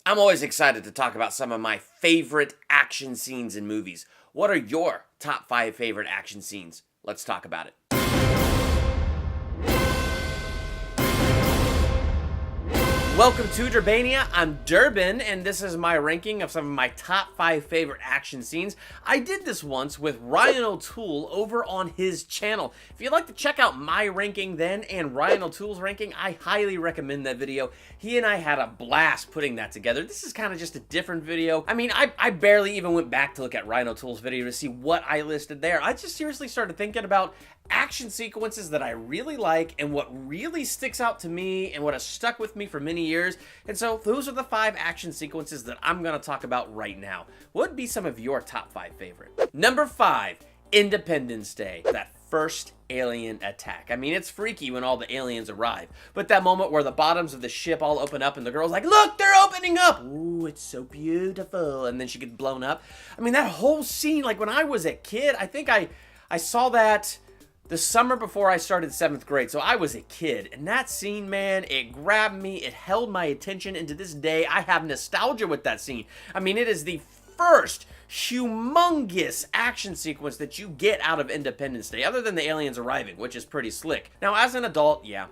I'm always excited to talk about some of my favorite action scenes in movies. What are your top 5 favorite action scenes? Let's talk about it. Welcome to Durbania. I'm Durbin, and this is my ranking of some of my top 5 favorite action scenes. I did this once with Ryan O'Toole over on his channel. If you'd like to check out my ranking then and Ryan O'Toole's ranking, I highly recommend that video. He and I had a blast putting that together. This is kind of just a different video. I mean, I barely even went back to look at Ryan O'Toole's video to see what I listed there. I just seriously started thinking about action sequences that I really like and what really sticks out to me and what has stuck with me for many years. And so those are the 5 action sequences that I'm going to talk about right now. What would be some of your top 5 favorite? Number 5, Independence Day. That first alien attack. I mean, it's freaky when all the aliens arrive, but that moment where the bottoms of the ship all open up and the girl's like, look, they're opening up. Ooh, it's so beautiful. And then she gets blown up. I mean, that whole scene, like when I was a kid, I think I saw that the summer before I started 7th grade, so I was a kid, and that scene, man, it grabbed me, it held my attention, and to this day, I have nostalgia with that scene. I mean, it is the first humongous action sequence that you get out of Independence Day, other than the aliens arriving, which is pretty slick. Now, as an adult, yeah,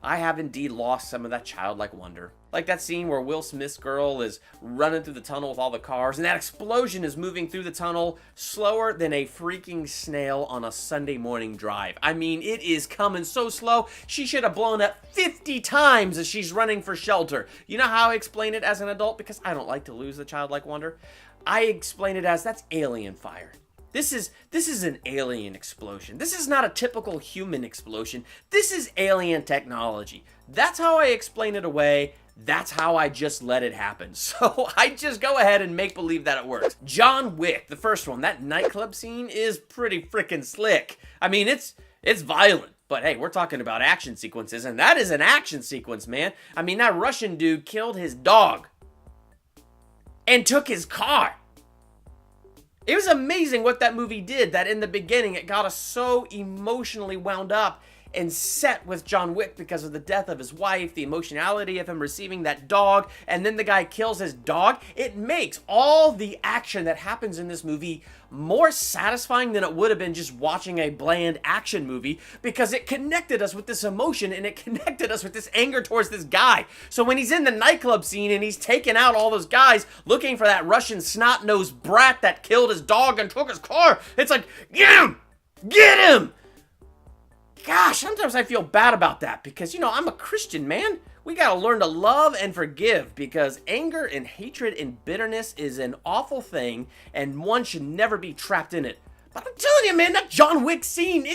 I have indeed lost some of that childlike wonder. Like that scene where Will Smith's girl is running through the tunnel with all the cars, and that explosion is moving through the tunnel slower than a freaking snail on a Sunday morning drive. I mean, it is coming so slow, she should have blown up 50 times as she's running for shelter. You know how I explain it as an adult? Because I don't like to lose the childlike wonder. I explain it as, that's alien fire. This is an alien explosion. This is not a typical human explosion. This is alien technology. That's how I explain it away. That's how I just let it happen. So I just go ahead and make believe that it works. John Wick, the first one, that nightclub scene is pretty freaking slick. I mean, it's violent. But hey, we're talking about action sequences, and that is an action sequence, man. I mean, that Russian dude killed his dog and took his car. It was amazing what that movie did, that in the beginning it got us so emotionally wound up and set with John Wick because of the death of his wife, the emotionality of him receiving that dog, and then the guy kills his dog. It makes all the action that happens in this movie more satisfying than it would have been just watching a bland action movie, because it connected us with this emotion and it connected us with this anger towards this guy. So when he's in the nightclub scene and he's taking out all those guys looking for that Russian snot-nosed brat that killed his dog and took his car, it's like, get him! Get him! Gosh, sometimes I feel bad about that because, you know, I'm a Christian, man. We gotta learn to love and forgive, because anger and hatred and bitterness is an awful thing and one should never be trapped in it. But I'm telling you, man, that John Wick scene,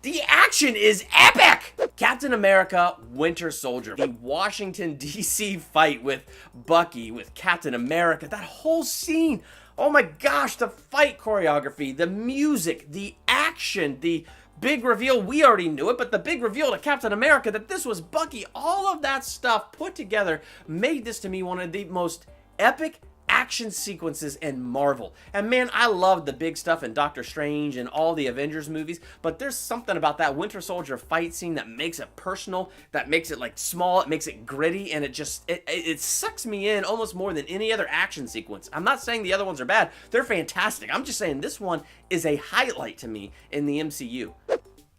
the action is epic! Captain America, Winter Soldier, the Washington, D.C. fight with Bucky, with Captain America, that whole scene, oh my gosh, the fight choreography, the music, the action, the big reveal, we already knew it, but the big reveal to Captain America that this was Bucky, all of that stuff put together made this to me one of the most epic action sequences in Marvel. And man, I loved the big stuff in Doctor Strange and all the Avengers movies, but there's something about that Winter Soldier fight scene that makes it personal, that makes it like small, it makes it gritty, and it sucks me in almost more than any other action sequence. I'm not saying the other ones are bad, they're fantastic. I'm just saying this one is a highlight to me in the MCU.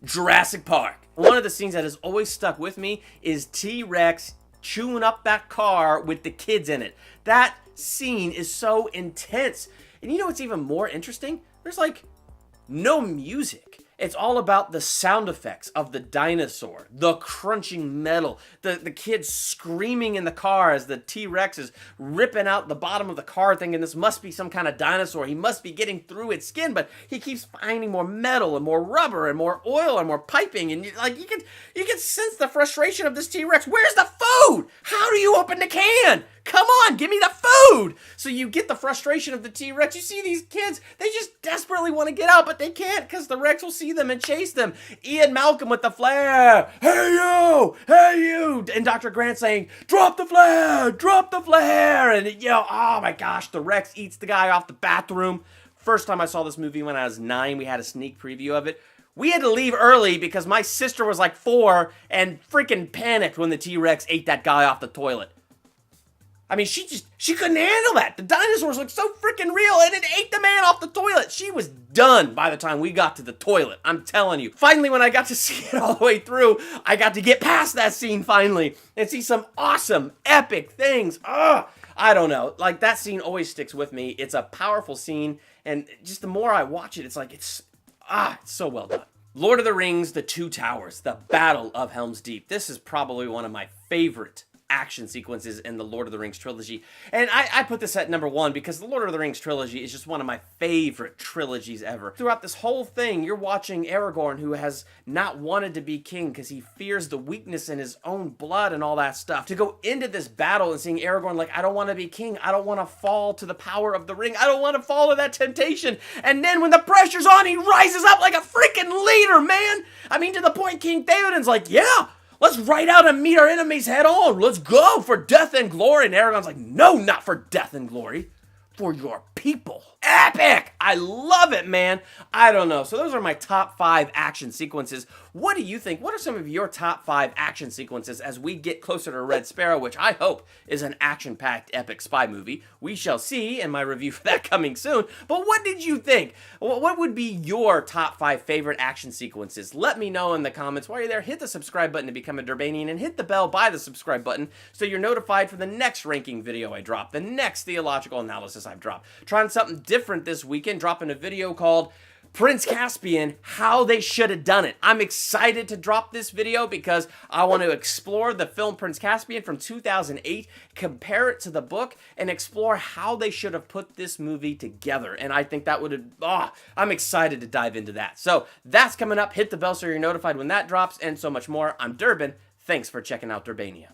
Jurassic Park. One of the scenes that has always stuck with me is T-Rex chewing up that car with the kids in it. That scene is so intense. And you know what's even more interesting? There's like no music. It's all about the sound effects of the dinosaur, the crunching metal, the kids screaming in the car as the T-Rex is ripping out the bottom of the car thinking this must be some kind of dinosaur. He must be getting through its skin, but he keeps finding more metal and more rubber and more oil and more piping. And you can sense the frustration of this T-Rex. Where's the food? How do you open the can? Come on, give me the food! So you get the frustration of the T-Rex. You see these kids, they just desperately want to get out, but they can't because the Rex will see them and chase them. Ian Malcolm with the flare. Hey you! Hey you! And Dr. Grant saying, drop the flare! Drop the flare! And oh my gosh, the Rex eats the guy off the bathroom. First time I saw this movie when I was 9, we had a sneak preview of it. We had to leave early because my sister was like 4 and freaking panicked when the T-Rex ate that guy off the toilet. I mean, she couldn't handle that. The dinosaurs looked so freaking real, and it ate the man off the toilet. She was done by the time we got to the toilet. I'm telling you. Finally, when I got to see it all the way through, I got to get past that scene finally and see some awesome, epic things. Ugh. I don't know. Like, that scene always sticks with me. It's a powerful scene, and just the more I watch it, it's like, it's so well done. Lord of the Rings, The Two Towers, The Battle of Helm's Deep. This is probably one of my favorite action sequences in the Lord of the Rings trilogy. And I put this at number 1 because the Lord of the Rings trilogy is just one of my favorite trilogies ever. Throughout this whole thing, you're watching Aragorn, who has not wanted to be king because he fears the weakness in his own blood and all that stuff, to go into this battle and seeing Aragorn like, I don't want to be king. I don't want to fall to the power of the ring. I don't want to fall to that temptation. And then when the pressure's on, he rises up like a freaking leader, man. I mean, to the point King Theoden's like, yeah, let's ride out and meet our enemies head on. Let's go for death and glory. And Aragorn's like, no, not for death and glory. For your people. Epic! I love it, man. I don't know. So those are my top 5 action sequences. What do you think? What are some of your top 5 action sequences as we get closer to Red Sparrow, which I hope is an action-packed epic spy movie? We shall see in my review for that coming soon. But what did you think? What would be your top 5 favorite action sequences? Let me know in the comments. While you're there, hit the subscribe button to become a Durbanian and hit the bell by the subscribe button so you're notified for the next ranking video I drop, the next theological analysis I've dropped. Trying something different this weekend, dropping a video called Prince Caspian, How They Should Have Done It. I'm excited to drop this video because I want to explore the film Prince Caspian from 2008, compare it to the book, and explore how they should have put this movie together. And I think that would have, I'm excited to dive into that. So that's coming up. Hit the bell so you're notified when that drops, and so much more. I'm Durbin. Thanks for checking out Durbania.